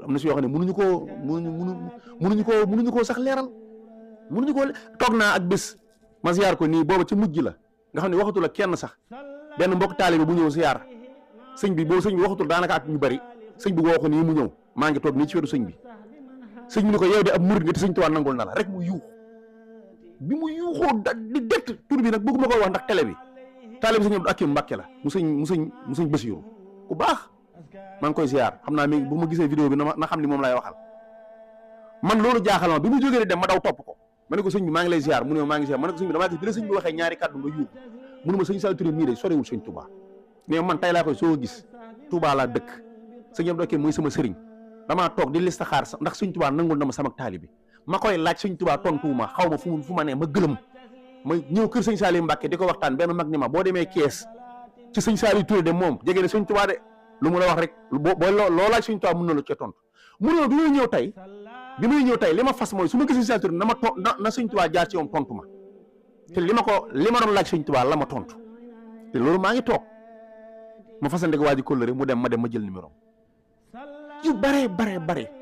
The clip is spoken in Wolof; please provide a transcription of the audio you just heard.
am na si yoo xam ne mënuñu koo sax leeral mënuñu koo toog naa ak bés ma ziar ko nii booba ci mujj la nga xam ne waxatul ak kenn sax benn mbokk taalibe bu ñëw ziar sëñ bi boobu sëñ bi waxatul daanaka ak ñu bari sëñ bi woo ko nii mu ñëw maa ngi toog nii ci wetu sëñ bi ni ko yow de ab murid nga te sëñ Tuubaa nangul na la rek mu yuux bi mu yuuxoo di dett tur bi nag bëgguma ko wax ndax télé bi taalibe sëñ Abdou Akim Mbàkke la mu sëñ Basiiru ku baax maa ngi koy ziar xam naa mi bu ma gisee vidéo bi na xam ni moom lay waxal man loolu jaaxal ma bi mu jógee di dem ma daw topp ko ma ne ko sëñ bi maa ngi lay ziar mu ne maa ngi ziar ma ne ko sëñ bi damaa gis bi la sëñ bi waxee ñaari kàddu nga yuux mu ne ma sëñ Saliou Touré mii de sorewul sëñ Touba mais man tey laa koy soo gis Touba laa dëkk sëñ Abdou Akim mooy sama sëriñ damaa toog di listaxaar ndax sëñ Touba nangul na ma sama taalibe ma koy laaj sëñ Touba tontuwuma xaw ma fu ma ne ma gëlëm ma ñëw kër sëñ Saliou Mbacke di ko waxtaan benn mag ni ma boo demee Kees ci sëñ Saliou Touré de moom jege ne sëñ Touba de lu mu la wax rek boo loo laaj sëñ Touba mën na la cee tontu mu ne bi may ñëw tey li ma fas mooy su ma gisee sëñ Saliou Touré na sëñ Touba jaar ci moom tontu ma te li ma doon laaj sëñ Touba la ma tontu te loolu maa ngi toog ma fasante ko waa ji kóllëre mu dem ma jël numéro yu bare